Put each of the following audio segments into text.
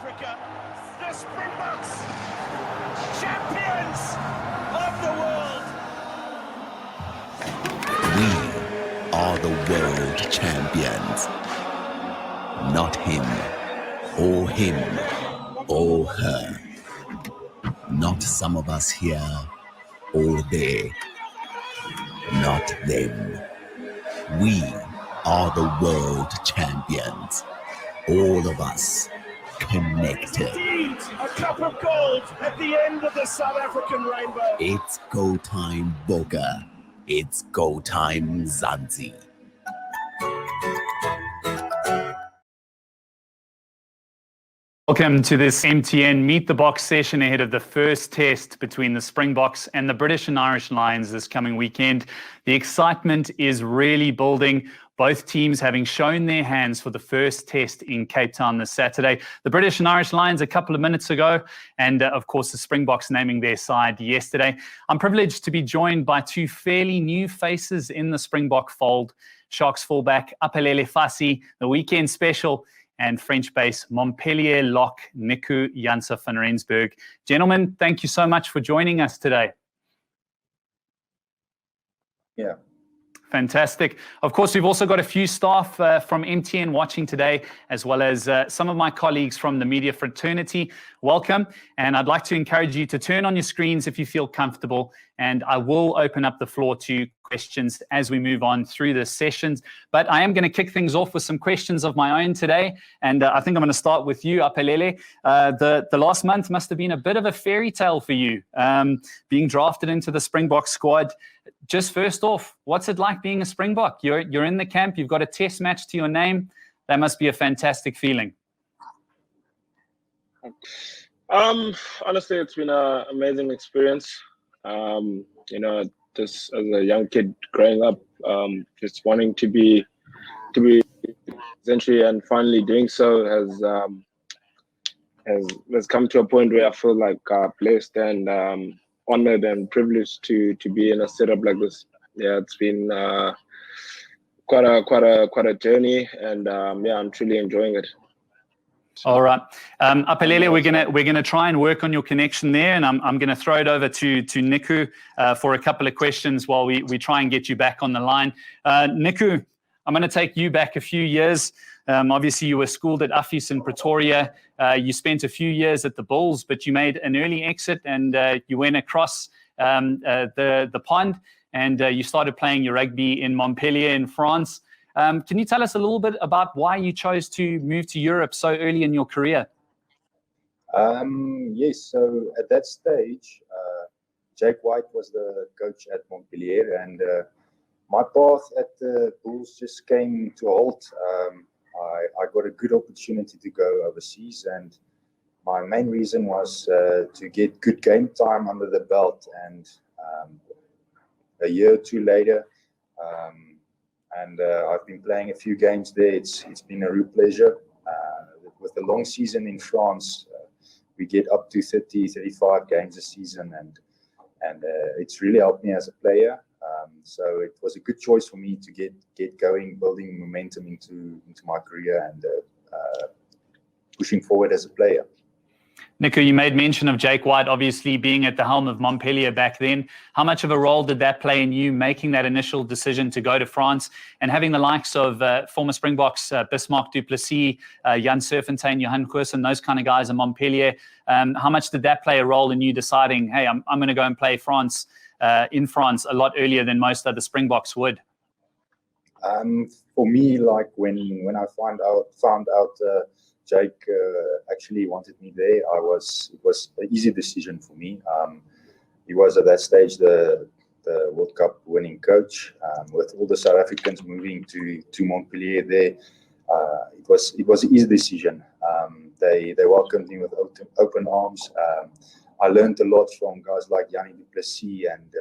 Africa, the Springboks, champions of the world. We are the world champions. Not him or her. Not some of us here or there. Not them. We are the world champions. All of us connected. Indeed, a cup of gold at the end of the South African rainbow. It's go time, Boga. It's go time, Janse. Welcome to this MTN Meet the Boks session ahead of the first test between the Springboks and the British and Irish Lions this coming weekend. The excitement is really building. Both teams having shown their hands for the first test in Cape Town this Saturday. The British and Irish Lions a couple of minutes ago, and of course the Springboks naming their side yesterday. I'm privileged to be joined by two fairly new faces in the Springbok fold. Sharks fullback Aphelele Fassi, the weekend special, and French base Montpellier lock Nico Janse van Rensburg. Gentlemen, thank you so much for joining us today. Yeah. Fantastic. Of course, we've also got a few staff from MTN watching today, as well as some of my colleagues from the media fraternity. Welcome. And I'd like to encourage you to turn on your screens if you feel comfortable. And I will open up the floor to questions as we move on through the sessions. But I am going to kick things off with some questions of my own today. And I think I'm going to start with you, Aphelele. The last month must have been a bit of a fairy tale for you, being drafted into the Springbok squad. Just first off, what's it like being a Springbok? You're in the camp, you've got a test match to your name. That must be a fantastic feeling. Honestly, it's been an amazing experience. Just as a young kid growing up, just wanting to be essentially and finally doing so has come to a point where I feel like blessed and honored and privileged to be in a setup like this. Yeah, it's been quite a journey, and I'm truly enjoying it. All right, Aphelele, we're gonna try and work on your connection there, and I'm gonna throw it over to Nico for a couple of questions while we try and get you back on the line. Nico, I'm going to take you back a few years. Obviously, you were schooled at Uffies in Pretoria. You spent a few years at the Bulls, but you made an early exit and you went across the pond and you started playing your rugby in Montpellier in France. Can you tell us a little bit about why you chose to move to Europe so early in your career? Yes, so at that stage, Jake White was the coach at Montpellier, and my path at the Bulls just came to a halt. I got a good opportunity to go overseas, and my main reason was to get good game time under the belt. And a year or two later, I've been playing a few games there. It's been a real pleasure. With the long season in France, we get up to 30, 35 games a season, and it's really helped me as a player. So it was a good choice for me to get going, building momentum into my career and pushing forward as a player. Nico, you made mention of Jake White obviously being at the helm of Montpellier back then. How much of a role did that play in you making that initial decision to go to France and having the likes of former Springboks, Bismarck du Plessis, Jan Serfontein, Johan Goosen, those kind of guys in Montpellier? How much did that play a role in you deciding, hey, I'm going to go and play France in France a lot earlier than most other Springboks would? For me, like when I found out Jake actually wanted me there, it was an easy decision for me. He was at that stage the World Cup winning coach. With all the South Africans moving to Montpellier there, it was an easy decision. They welcomed me with open arms. I learned a lot from guys like Janse du Plessis and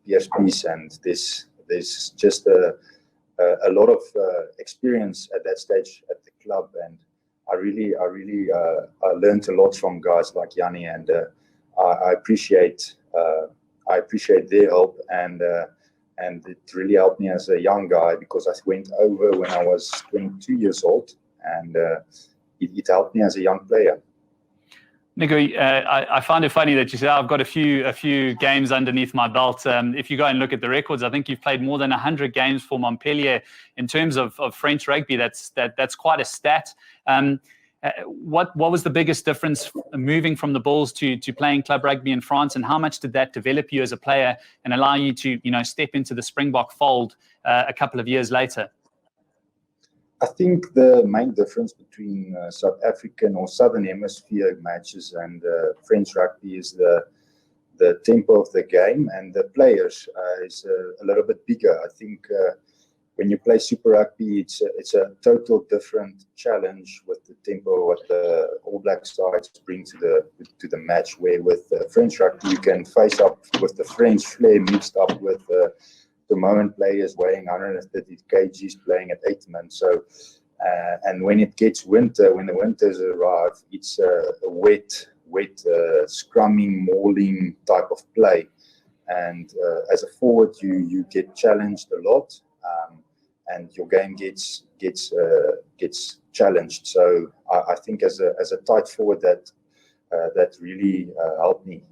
Piers Peace, and there's just a lot of experience at that stage at the club, and I learned a lot from guys like Janse, and I appreciate their help, and it really helped me as a young guy because I went over when I was 22 years old, and it helped me as a young player. Nico, I find it funny that you said, I've got a few games underneath my belt. If you go and look at the records, I think you've played more than 100 games for Montpellier. In terms of French rugby, that's quite a stat. What was the biggest difference moving from the Bulls to playing club rugby in France, and how much did that develop you as a player and allow you to step into the Springbok fold a couple of years later? I think the main difference between South African or Southern Hemisphere matches and French rugby is the tempo of the game, and the players is a little bit bigger. I think when you play Super Rugby, it's a total different challenge with the tempo what the All Black sides bring to the match. Where with French rugby, you can face up with the French flair mixed up with the moment players weighing 130 kgs playing at 8 men. So, and when it gets winter, when the winters arrive, it's a wet, scrumming, mauling type of play. And as a forward, you get challenged a lot, and your game gets challenged. So I think as a tight forward, that really helped me.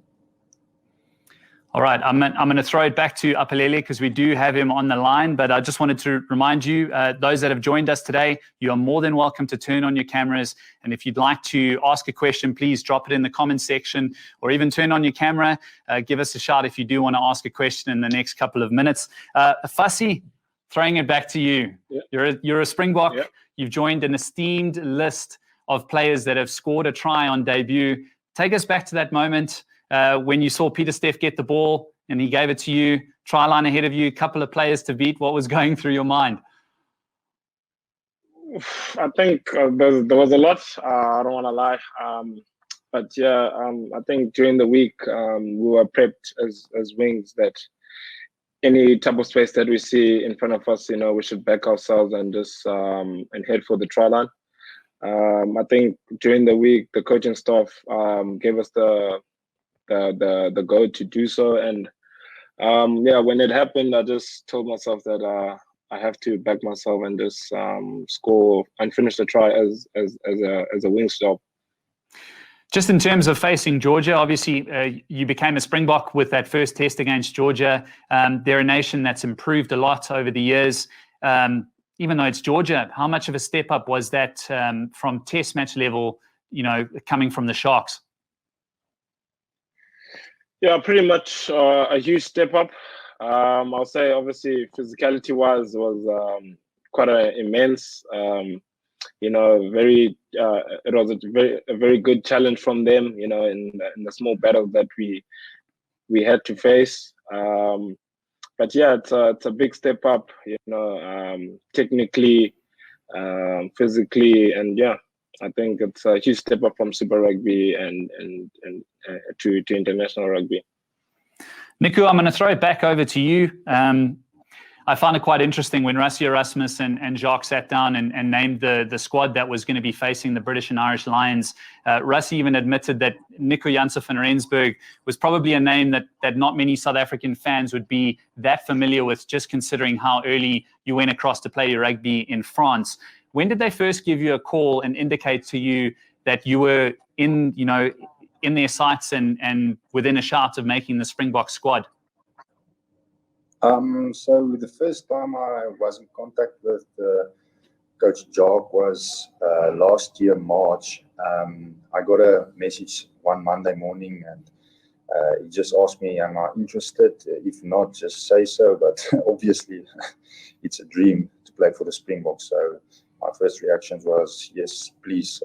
All right, I'm going to throw it back to Aphelele because we do have him on the line, but I just wanted to remind you, those that have joined us today, you are more than welcome to turn on your cameras. And if you'd like to ask a question, please drop it in the comment section or even turn on your camera. Give us a shout if you do want to ask a question in the next couple of minutes. Fassi, throwing it back to you. Yep. You're a Springbok. Yep. You've joined an esteemed list of players that have scored a try on debut. Take us back to that moment. When you saw Peter Steff get the ball and he gave it to you, try line ahead of you, a couple of players to beat, what was going through your mind? I think there was a lot. I don't want to lie. But yeah, I think during the week we were prepped as wings that any type of space that we see in front of us, we should back ourselves and just and head for the try line. I think during the week the coaching staff gave us the go to do so, and when it happened, I just told myself that I have to back myself and just score and finish the try as a wing's job. Just in terms of facing Georgia, obviously you became a Springbok with that first test against Georgia. They're a nation that's improved a lot over the years. Even though it's Georgia, how much of a step up was that from test match level, coming from the Sharks? Yeah, pretty much a huge step up. I'll say, obviously, physicality-wise was quite immense. It was a very good challenge from them. In the small battle that we had to face. But yeah, it's a big step up. Technically, physically, and yeah. I think it's a huge step up from Super Rugby and to international rugby. Nico, I'm going to throw it back over to you. I found it quite interesting when Rassie Erasmus and Jacques sat down and named the squad that was going to be facing the British and Irish Lions. Rassie even admitted that Nico Janse van Rensburg was probably a name that not many South African fans would be that familiar with, just considering how early you went across to play your rugby in France. When did they first give you a call and indicate to you that you were in their sights and within a shout of making the Springbok squad? So the first time I was in contact with Coach Jacques was last year, March. I got a message one Monday morning, and he just asked me, am I interested? If not, just say so. But obviously, it's a dream to play for the Springboks. So my first reaction was, yes, please.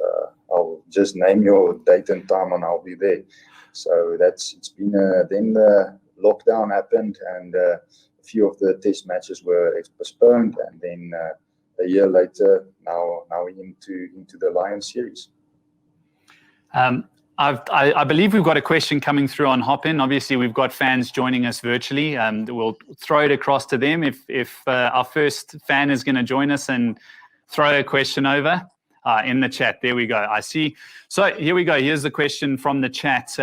I'll just name your date and time and I'll be there. So it's been, then the lockdown happened, and a few of the test matches were postponed. And then a year later, now we're into the Lions series. I believe we've got a question coming through on Hop-In. Obviously, we've got fans joining us virtually. We'll throw it across to them if our first fan is going to join us and throw a question over in the chat. There we go. I see. So here we go. Here's the question from the chat.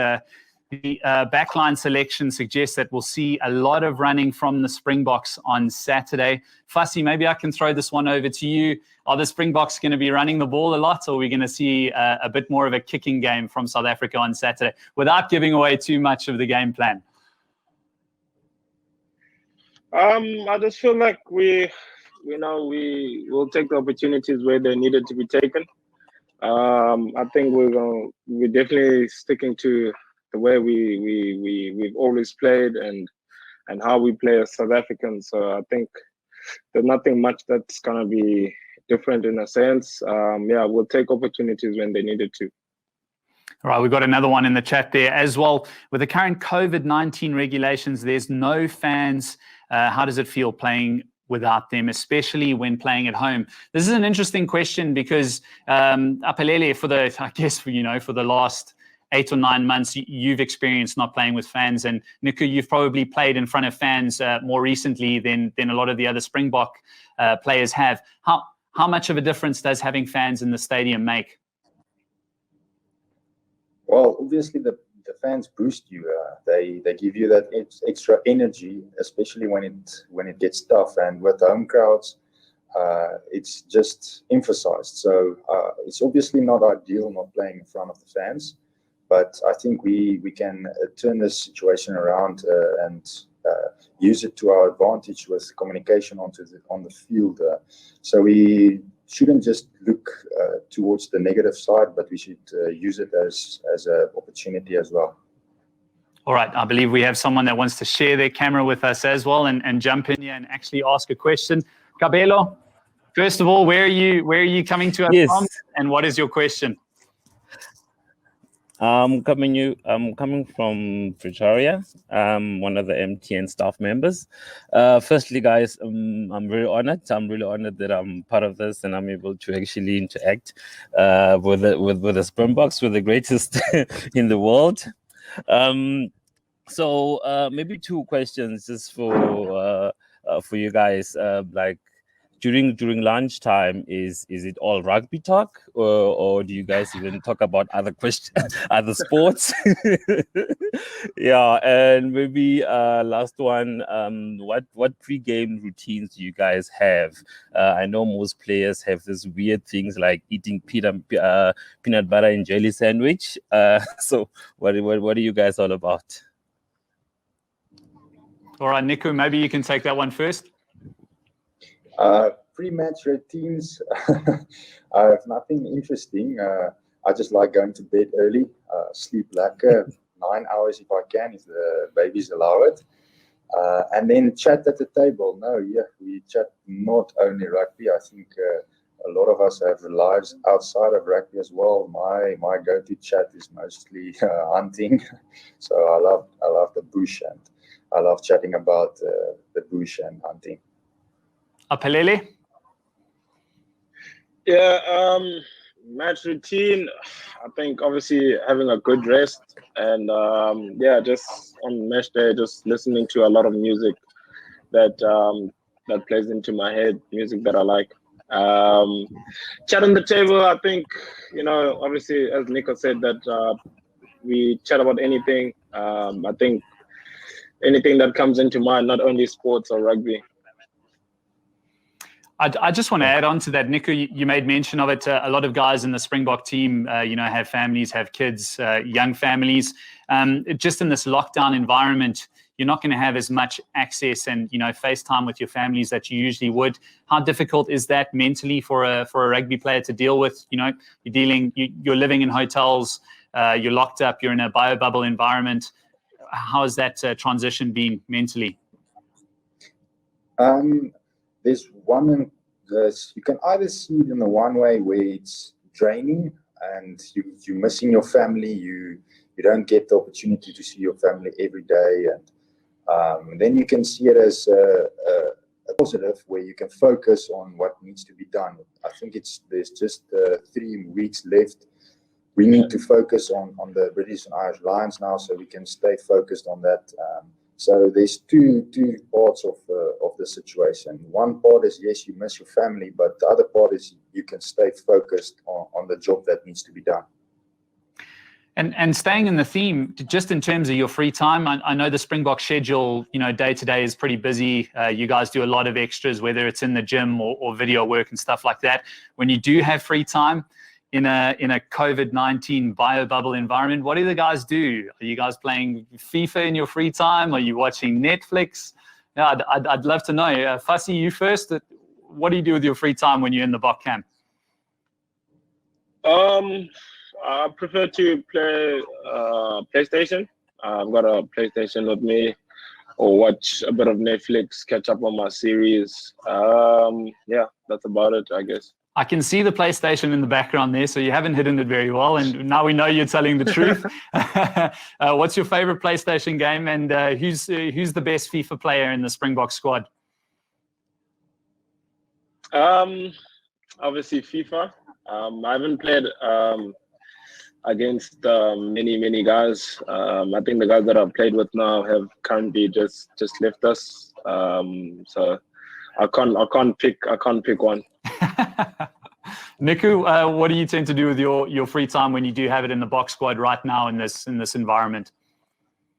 the backline selection suggests that we'll see a lot of running from the Springboks on Saturday. Fassi, maybe I can throw this one over to you. Are the Springboks going to be running the ball a lot, or are we going to see a bit more of a kicking game from South Africa on Saturday without giving away too much of the game plan? I just feel like we will take the opportunities where they needed to be taken. I think we're definitely sticking to the way we've always played and how we play as South Africans. So I think there's nothing much that's gonna be different in a sense. We'll take opportunities when they needed to. All right, we've got another one in the chat there as well. With the current COVID-19 regulations, there's no fans. How does it feel playing without them, especially when playing at home? This is an interesting question because Aphelele, for the last 8 or 9 months, you've experienced not playing with fans, and Nico, you've probably played in front of fans more recently than a lot of the other Springbok players have. How much of a difference does having fans in the stadium make? Well, obviously the fans boost you. They give you that extra energy, especially when it gets tough. And with home crowds, it's just emphasized. So it's obviously not ideal not playing in front of the fans, but I think we can turn this situation around and use it to our advantage with communication on the field. So we shouldn't just look towards the negative side, but we should use it as an opportunity as well. All right, I believe we have someone that wants to share their camera with us as well and jump in here and actually ask a question. Kabelo, first of all, where are you coming to us from, and what is your question? I'm coming from Pretoria. I'm one of the MTN staff members. Firstly, guys, I'm very honored. I'm really honored that I'm part of this and I'm able to actually interact with the Springboks, with the greatest in the world. So maybe 2 questions just for you guys. Like during lunchtime, is it all rugby talk, or do you guys even talk about other other sports? Yeah, and maybe last one, what pre-game routines do you guys have? I know most players have these weird things like eating peanut butter and jelly sandwich. So what are you guys all about? All right, Nico, maybe you can take that one first. Pre-match routines, I have nothing interesting. I just like going to bed early, sleep like 9 hours if I can, if the babies allow it. And then chat at the table. We chat not only rugby. I think a lot of us have lives outside of rugby as well. My go-to chat is mostly hunting. So I love the bush, and I love chatting about the bush and hunting. Aphelele? Yeah, match routine, I think obviously having a good rest and just on match day, just listening to a lot of music that plays into my head, music that I like. Chat on the table, I think, obviously as Nico said that we chat about anything. I think anything that comes into mind, not only sports or rugby. I just want to add on to that, Nico. You made mention of it. A lot of guys in the Springbok team, have families, have kids, young families. Just in this lockdown environment, you're not going to have as much access and FaceTime with your families that you usually would. How difficult is that mentally for a rugby player to deal with? You're living in hotels, you're locked up, you're in a bio bubble environment. How has that transition been mentally? There's one, you can either see it in the one way where it's draining and you're missing your family, you don't get the opportunity to see your family every day, and then you can see it as a positive where you can focus on what needs to be done. I think there's just 3 weeks left. We need to focus on the British and Irish Lions now, so we can stay focused on that. So there's two parts of the situation. One part is, yes, you miss your family, but the other part is you can stay focused on the job that needs to be done. And staying in the theme, just in terms of your free time, I know the Springbok schedule, day to day is pretty busy. You guys do a lot of extras, whether it's in the gym or video work and stuff like that. When you do have free time in a COVID-19 bio bubble environment, what do the guys do? Are you guys playing FIFA in your free time? Are you watching Netflix? Yeah, I'd love to know. Fassi, you first. What do you do with your free time when you're in the Boks camp? I prefer to play PlayStation. I've got a PlayStation with me, or watch a bit of Netflix, catch up on my series. Yeah, that's about it, I guess. I can see the PlayStation in the background there, so you haven't hidden it very well, and now we know you're telling the truth. What's your favorite PlayStation game, and who's the best FIFA player in the Springbok squad? Obviously FIFA. I haven't played against many guys. I think the guys that I've played with now have currently just left us. So I can't pick one. Nico, what do you tend to do with your free time when you do have it in the Boks squad right now in this environment?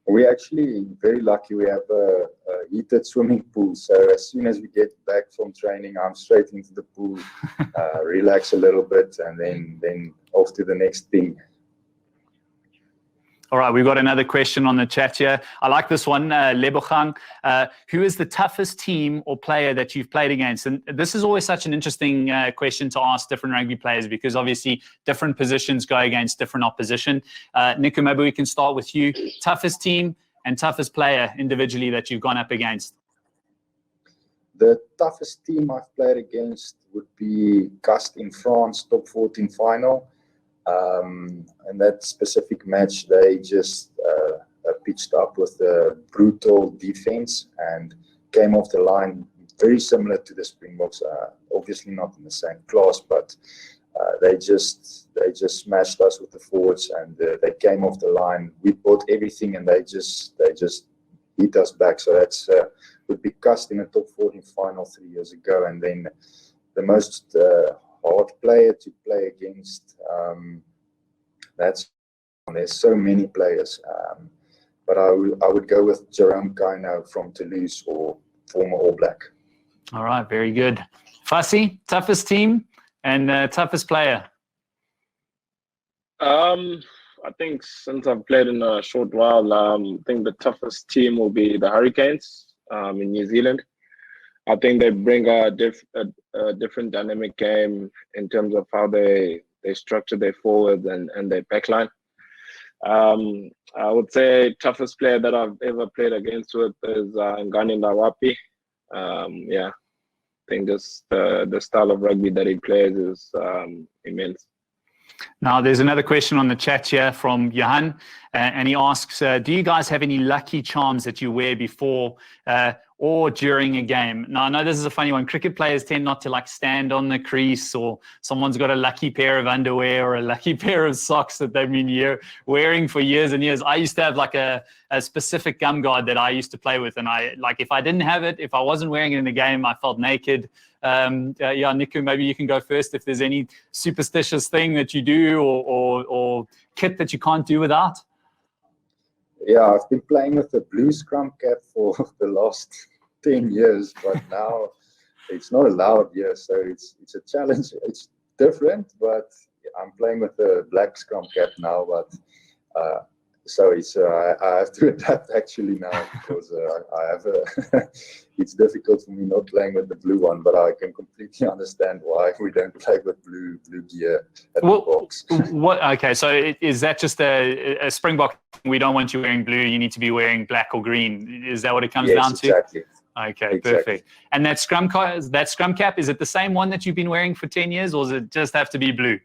We're actually very lucky. We have a heated swimming pool. So as soon as we get back from training, I'm straight into the pool, relax a little bit, and then off to the next thing. All right, we've got another question on the chat here. I like this one, Lebogang. Who is the toughest team or player that you've played against? And this is always such an interesting question to ask different rugby players, because obviously different positions go against different opposition. Nico, maybe we can start with you. Toughest team and toughest player individually that you've gone up against? The toughest team I've played against would be Cast in France, top 14 final. And that specific match, they just pitched up with a brutal defense and came off the line very similar to the Springboks. Obviously not in the same class, but they just smashed us with the forwards, and they came off the line. We bought everything, and they just beat us back. So that's would be Cast in a top 14 final 3 years ago, and then the most hard player to play against. There's so many players, but I would go with Jerome Kaino from Toulouse, or former All Black. All right, very good. Fassi, toughest team and toughest player? I think since I've played in a short while, I think the toughest team will be the Hurricanes in New Zealand. I think they bring a different dynamic game in terms of how they structure their forwards and their backline. I would say toughest player that I've ever played against with is Ngani Ndawapi. Yeah, I think just the style of rugby that he plays is immense. Now, there's another question on the chat here from Johan, and he asks, do you guys have any lucky charms that you wear before or during a game? Now, I know this is a funny one. Cricket players tend not to stand on the crease, or someone's got a lucky pair of underwear or a lucky pair of socks that they've been wearing for years and years. I used to have a specific gum guard that I used to play with, and if I didn't have it, if I wasn't wearing it in the game, I felt naked. Yeah, Nico, maybe you can go first if there's any superstitious thing that you do or kit that you can't do without. Yeah, I've been playing with the blue scrum cap for the last 10 years, but now it's not allowed here, so it's a challenge. It's different, but I'm playing with the black scrum cap now, but so it's I have to adapt actually now, because I have it's difficult for me not playing with the blue one, but I can completely understand why we don't play with blue gear at the Boks. Okay, so is that just a Springbok? We don't want you wearing blue. You need to be wearing black or green. Is that what it comes down to? Exactly. Okay, exactly. Perfect. And that scrum cap, is it the same one that you've been wearing for 10 years, or does it just have to be blue?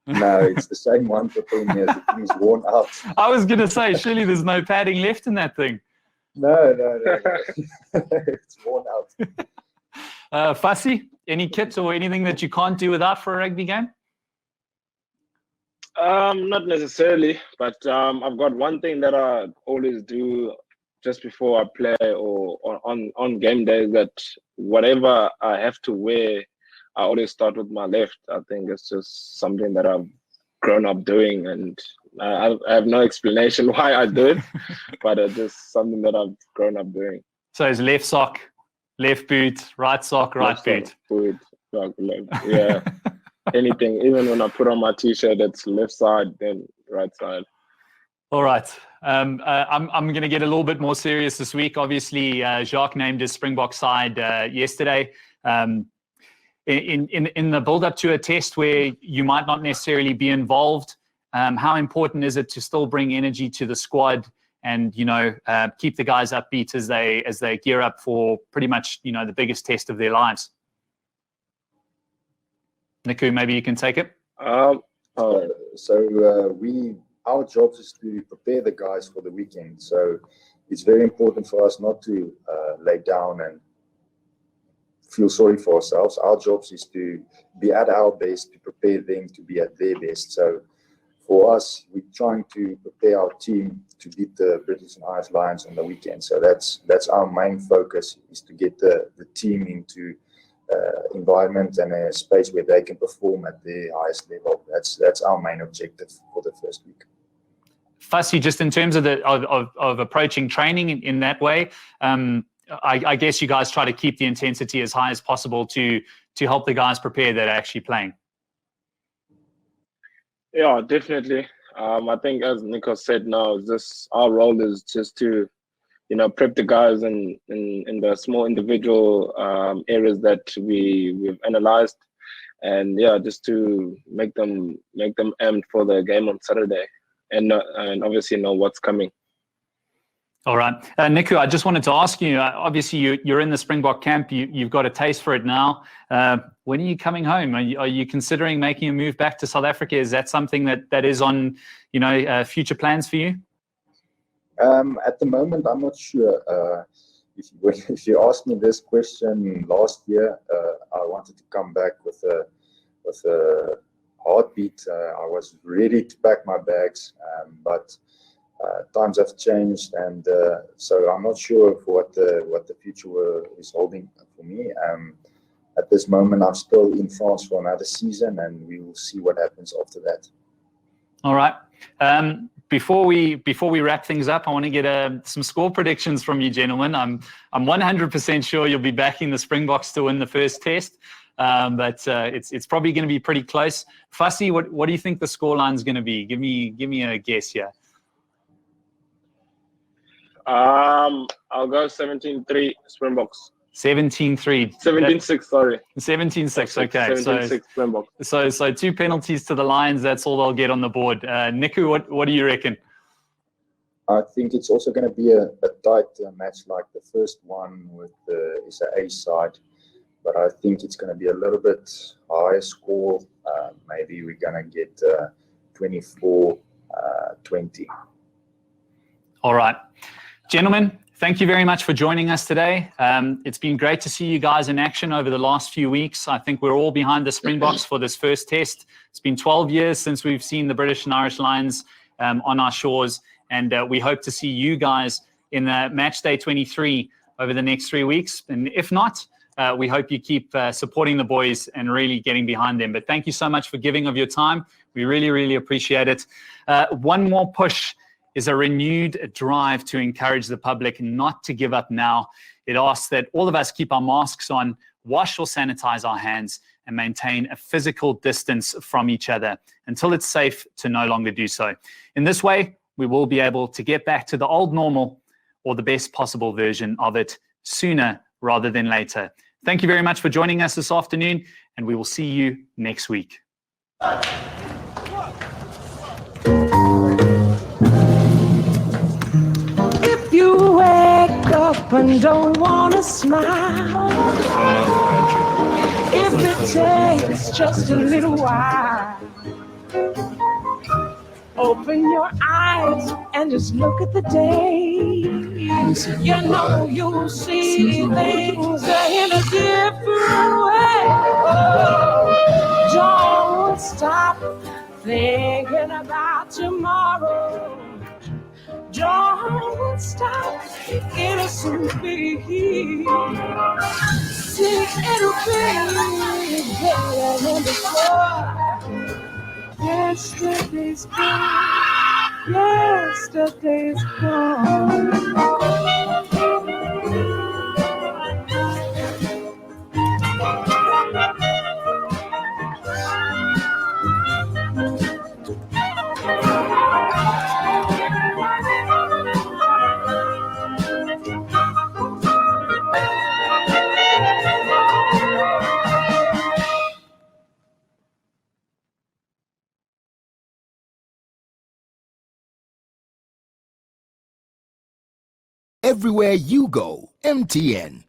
No, it's the same one for 10 years. The thing's worn out. I was going to say, surely there's no padding left in that thing. No. It's worn out. Fassi, any kits or anything that you can't do without for a rugby game? Not necessarily, but I've got one thing that I always do just before I play or on game days, that whatever I have to wear, I always start with my left. I think it's just something that I've grown up doing, and I have no explanation why I do it, but it's just something that I've grown up doing. So it's left sock, left boot, right sock, right boot. Sock, left. Yeah, anything. Even when I put on my t-shirt, it's left side, then right side. All right. I'm going to get a little bit more serious this week. Obviously, Jacques named his Springbok side yesterday. In the build-up to a test where you might not necessarily be involved, how important is it to still bring energy to the squad and keep the guys upbeat as they gear up for pretty much the biggest test of their lives? Nico, maybe you can take it. Our job is to prepare the guys for the weekend. So it's very important for us not to lay down and feel sorry for ourselves. Our job is to be at our best, to prepare them to be at their best. So for us, we're trying to prepare our team to beat the British and Irish Lions on the weekend. So that's our main focus, is to get the team into environment and a space where they can perform at their highest level. That's our main objective for the first week. Fassi, just in terms of of approaching training in that way, I guess you guys try to keep the intensity as high as possible to help the guys prepare that are actually playing. Yeah, definitely. I think, as Nico said, now our role is just to prep the guys in the small individual areas that we've analyzed, and just to make them amped for the game on Saturday, and obviously know what's coming. All right, Nico, I just wanted to ask you. Obviously, you're in the Springbok camp. You've got a taste for it now. When are you coming home? Are you considering making a move back to South Africa? Is that something that is on future plans for you? At the moment, I'm not sure. If you asked me this question last year, I wanted to come back with a heartbeat. I was ready to pack my bags, but times have changed, and so I'm not sure for what the future is holding for me. At this moment, I'm still in France for another season, and we will see what happens after that. All right. Before we wrap things up, I want to get some score predictions from you, gentlemen. I'm 100% sure you'll be backing the Springboks to win the first test, but it's probably going to be pretty close. Fassi, what do you think the scoreline is going to be? Give me a guess here. I'll go 17-3 Springboks. 17-3. 17-6, sorry. 17-6, okay. 17-6 Springboks. So 2 penalties to the Lions, that's all they'll get on the board. Nico, what do you reckon? I think it's also going to be a tight match like the first one with the SA side, but I think it's going to be a little bit higher score. Maybe we're going to get 24-20. All right. Gentlemen, thank you very much for joining us today. It's been great to see you guys in action over the last few weeks. I think we're all behind the Springboks for this first test. It's been 12 years since we've seen the British and Irish Lions on our shores, and we hope to see you guys in match day 23 over the next 3 weeks. And if not, we hope you keep supporting the boys and really getting behind them. But thank you so much for giving of your time. We really, really appreciate it. One more push is a renewed drive to encourage the public not to give up now. It asks that all of us keep our masks on, wash or sanitize our hands, and maintain a physical distance from each other until it's safe to no longer do so. In this way, we will be able to get back to the old normal, or the best possible version of it, sooner rather than later. Thank you very much for joining us this afternoon, and we will see you next week. If you wake up and don't want to smile, if it takes just a little while, open your eyes and just look at the day. You know you'll see things in a different way. Oh, don't stop thinking about tomorrow. Don't stop, innocently. See, it'll be better than before. Yesterday's gone. Yesterday's gone. Everywhere you go, MTN.